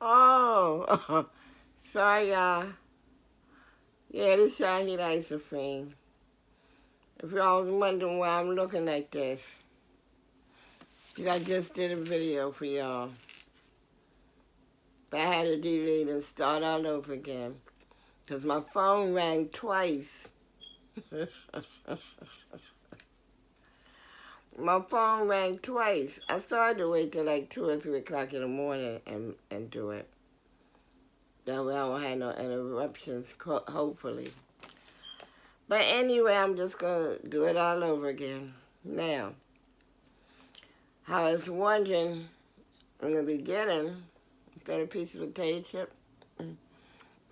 Oh, sorry, y'all. Yeah, this Shahid Isofrene. If y'all was wondering why I'm looking like this, 'cause I just did a video for y'all. But I had to delete and start all over again. Because my phone rang twice. My phone rang twice. I started to wait till like 2 or 3 o'clock in the morning and do it. That way I won't have no interruptions, hopefully. But anyway, I'm just going to do it all over again. Now, I was wondering in the beginning, is that a piece of potato chip?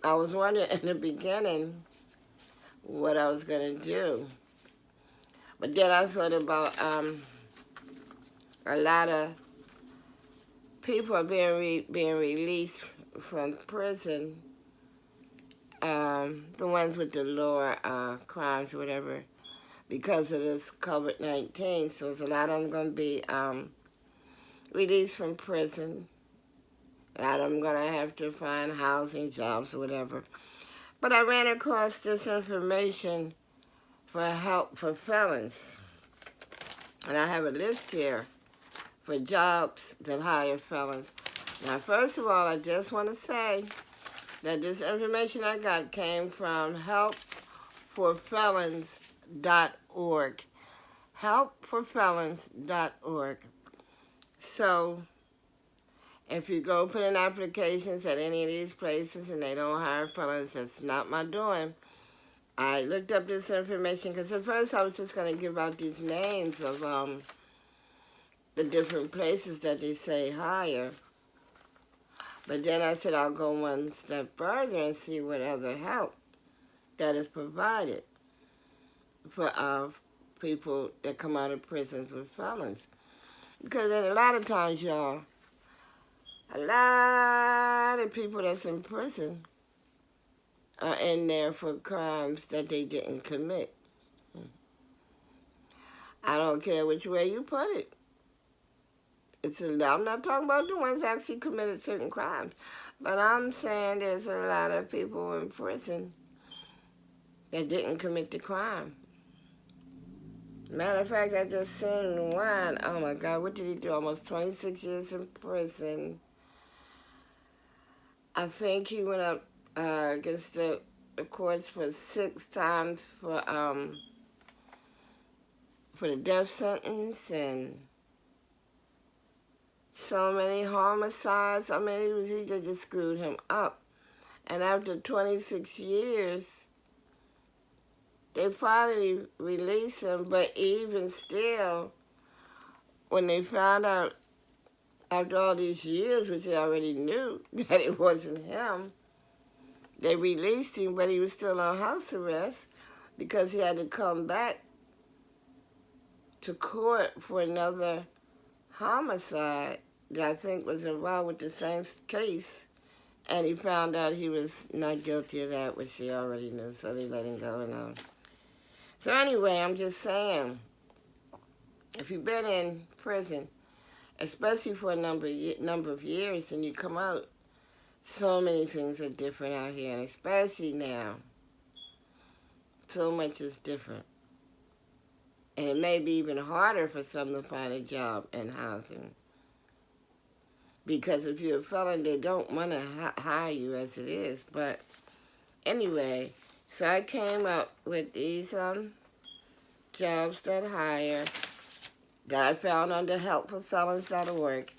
I was wondering in the beginning what I was going to do. But then I thought about a lot of people are being released from prison, the ones with the lower crimes or whatever, because of this COVID-19. So there's a lot of them going to be released from prison. A lot of them going to have to find housing, jobs, or whatever. But I ran across this information for help for felons. And I have a list here for jobs that hire felons. Now, first of all, I just want to say that this information I got came from helpforfelons.org. Helpforfelons.org. So, if you go put in applications at any of these places and they don't hire felons, that's not my doing. I looked up this information because at first I was just going to give out these names of the different places that they say hire. But then I said I'll go one step further and see what other help that is provided for people that come out of prisons with felons. Because a lot of times, y'all, a lot of people that's in prison are in there for crimes that they didn't commit. I don't care which way you put it. I'm not talking about the ones that actually committed certain crimes, but I'm saying there's a lot of people in prison that didn't commit the crime. Matter of fact, I just seen one. Oh my God, what did he do? Almost 26 years in prison. I think he went up against the courts for 6 times for the death sentence and so many homicides. I mean, he just screwed him up. And after 26 years, they finally released him. But even still, when they found out after all these years, which they already knew that it wasn't him, they released him, but he was still on house arrest because he had to come back to court for another homicide that I think was involved with the same case, and he found out he was not guilty of that, which he already knew, so they let him go and all. So anyway, I'm just saying, if you've been in prison, especially for a number of years, and you come out, so many things are different out here, and especially now, so much is different. And it may be even harder for some to find a job and housing. Because if you're a felon, they don't want to hire you as it is. But anyway, so I came up with these jobs that hire that I found under helpforfelons.org.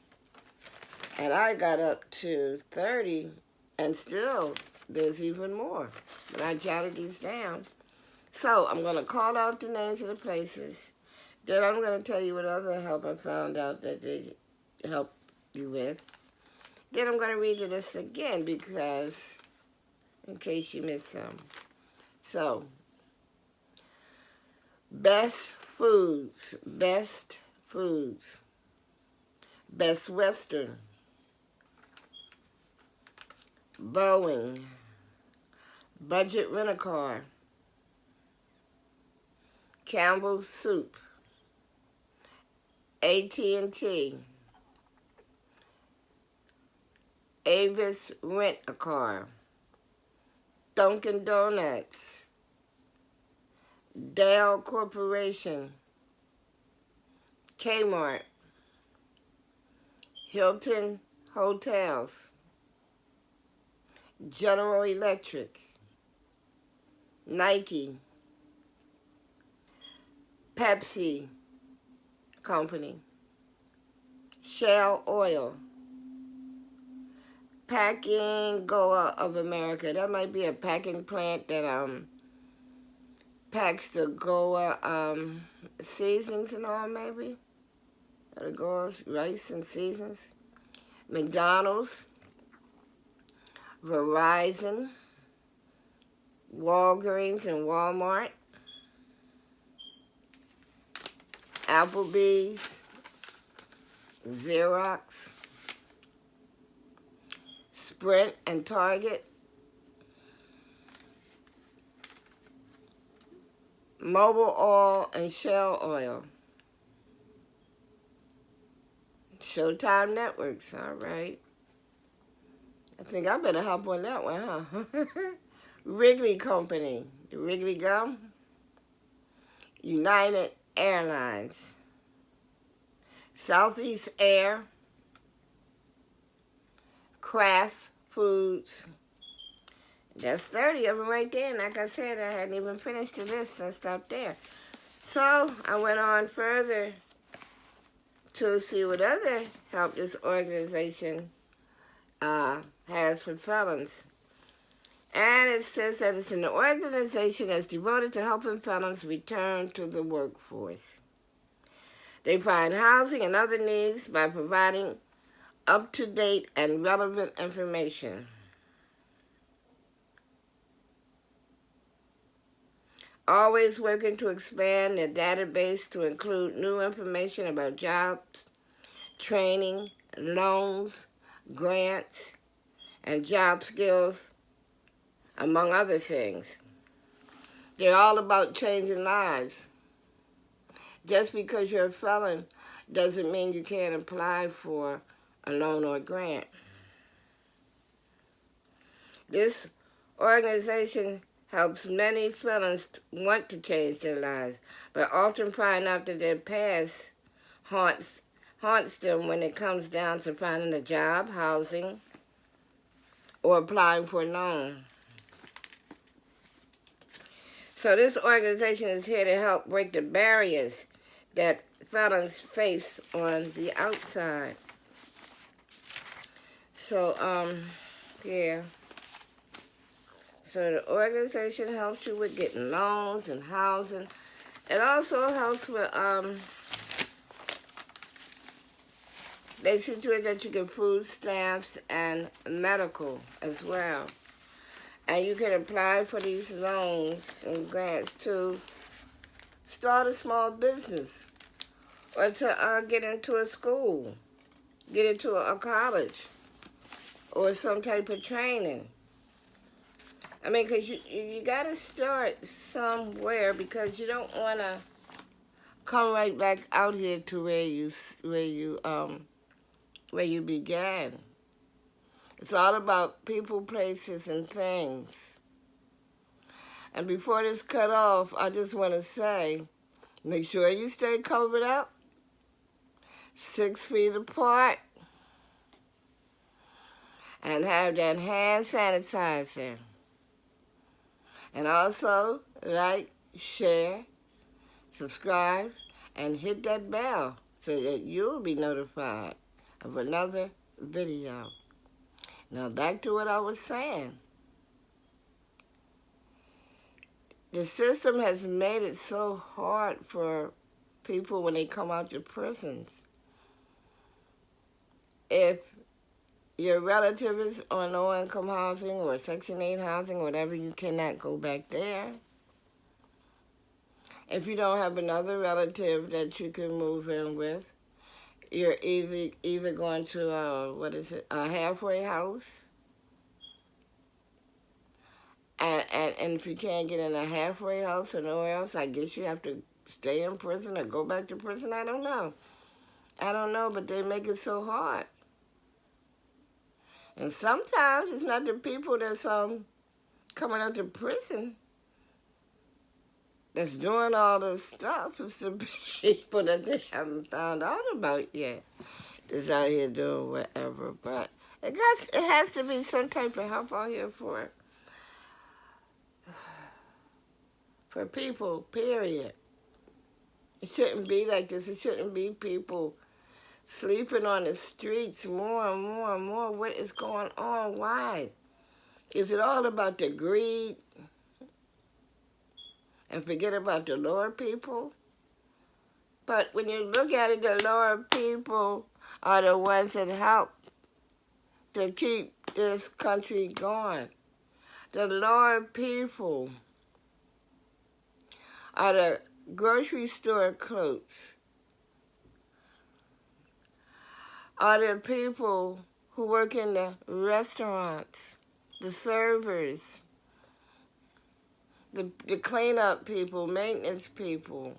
And I got up to 30, and still there's even more. But I jotted these down. So I'm going to call out the names of the places. Then I'm going to tell you what other help I found out that they help you with. Then I'm going to read you this again because, in case you missed some. So, Best Foods, Best Western, Boeing, Budget Rent-A-Car, Campbell's Soup, AT&T, Avis Rent-A-Car, Dunkin' Donuts, Dell Corporation, Kmart, Hilton Hotels, General Electric, Nike, Pepsi Company, Shell Oil, Packing Goa of America. That might be a packing plant that packs the Goa seasons and all, maybe. Or the Goa rice and seasons. McDonald's, Verizon, Walgreens and Walmart, Applebee's, Xerox, Sprint and Target, Mobil Oil and Shell Oil, Showtime Networks, all right. I think I better hop on that one, huh? Wrigley Company, the Wrigley Gum, United Airlines, Southeast Air, Kraft Foods. That's 30 of them right there. And like I said, I hadn't even finished the list, so I stopped there. So I went on further to see what other help this organization has for felons. And it says that it's an organization that's devoted to helping felons return to the workforce. They find housing and other needs by providing up-to-date and relevant information. Always working to expand their database to include new information about jobs, training, loans, grants, and job skills, among other things. They're all about changing lives. Just because you're a felon doesn't mean you can't apply for a loan or a grant. This organization helps many felons want to change their lives, but often find out that their past haunts them when it comes down to finding a job, housing, or applying for a loan. So this organization is here to help break the barriers that felons face on the outside. So, yeah. So the organization helps you with getting loans and housing. It also helps with, they situate that you get food stamps and medical as well. And you can apply for these loans and grants to start a small business or to get into a school, get into a college or some type of training. I mean, because you got to start somewhere, because you don't want to come right back out here to where you began. It's all about people, places, and things. And before this cut off, I just want to say, make sure you stay covered up, 6 feet apart, and have that hand sanitizer. And also, like, share, subscribe, and hit that bell so that you'll be notified of another video. Now, back to what I was saying. The system has made it so hard for people when they come out of prisons. If your relative is on low-income housing or Section 8 housing, whatever, you cannot go back there. If you don't have another relative that you can move in with, you're either going to, a halfway house. And if you can't get in a halfway house or nowhere else, I guess you have to stay in prison or go back to prison. I don't know, but they make it so hard. And sometimes it's not the people that's coming out of prison that's doing all this stuff. It's the people that they haven't found out about yet that's out here doing whatever. But it has to be some type of help out here for people, period. It shouldn't be like this. It shouldn't be people sleeping on the streets more and more and more. What is going on? Why? Is it all about the greed and forget about the lower people? But when you look at it, the lower people are the ones that help to keep this country going. The lower people are the grocery store clerks, are the people who work in the restaurants, the servers, the cleanup people, maintenance people,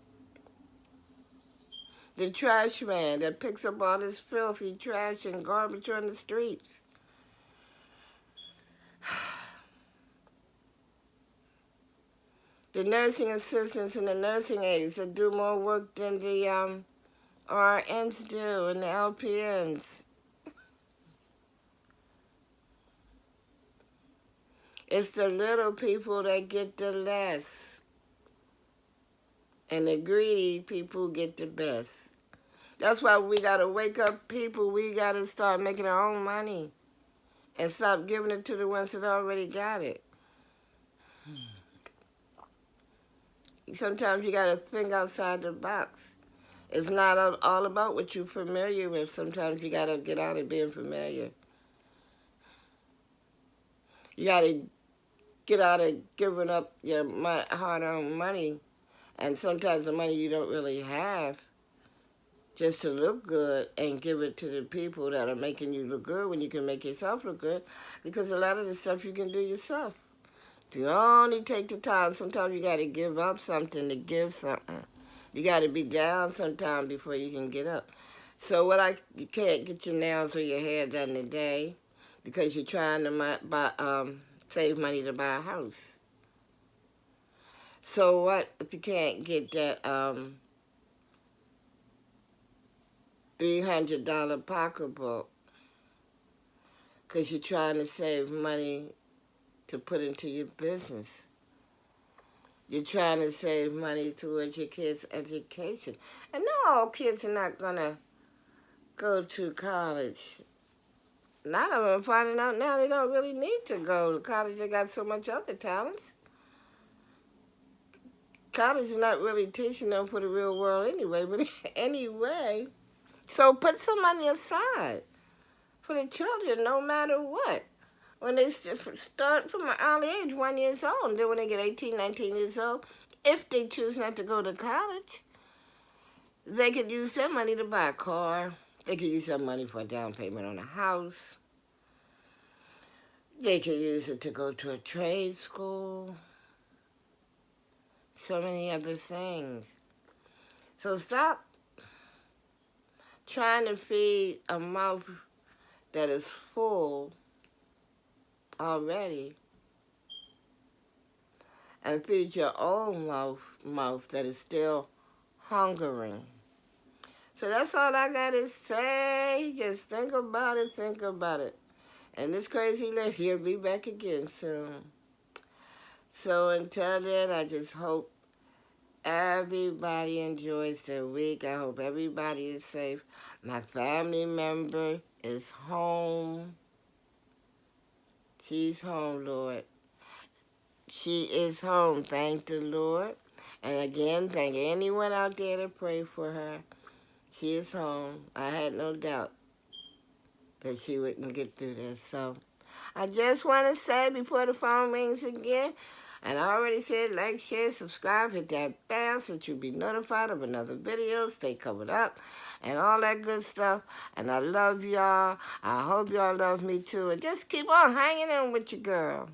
the trash man that picks up all this filthy trash and garbage on the streets. The nursing assistants and the nursing aides that do more work than the RNs do and the LPNs. It's the little people that get the less. And the greedy people get the best. That's why we got to wake up people. We got to start making our own money. And stop giving it to the ones that already got it. Sometimes you got to think outside the box. It's not all about what you're familiar with. Sometimes you got to get out of being familiar. You got to get out of giving up your hard-earned money, and sometimes the money you don't really have, just to look good, and give it to the people that are making you look good when you can make yourself look good, because a lot of the stuff you can do yourself. If you only take the time, sometimes you got to give up something to give something. You got to be down sometime before you can get up. So you can't get your nails or your hair done today because you're trying to save money to buy a house. So what if you can't get that $300 pocketbook because you're trying to save money to put into your business? You're trying to save money towards your kids' education. And no, all kids are not going to go to college. A lot of them are finding out now they don't really need to go to college. They got so much other talents. College is not really teaching them for the real world anyway. But anyway, so put some money aside for the children no matter what. When they start from an early age, 1 year old, then when they get 18, 19 years old, if they choose not to go to college, they could use that money to buy a car. They could use that money for a down payment on a house. They could use it to go to a trade school. So many other things. So stop trying to feed a mouth that is full already and feed your own mouth that is still hungering. So that's all I got to say. Just think about it, think about it. And this crazy lady will be back again soon. So until then, I just hope everybody enjoys their week. I hope everybody is safe. My family member is home. She's home, Lord. She is home, thank the Lord. And again, thank anyone out there to pray for her. She is home. I had no doubt that she wouldn't get through this. So I just want to say before the phone rings again, and I already said like, share, subscribe, hit that bell so that you'll be notified of another video. Stay covered up and all that good stuff. And I love y'all. I hope y'all love me too. And just keep on hanging in with your girl.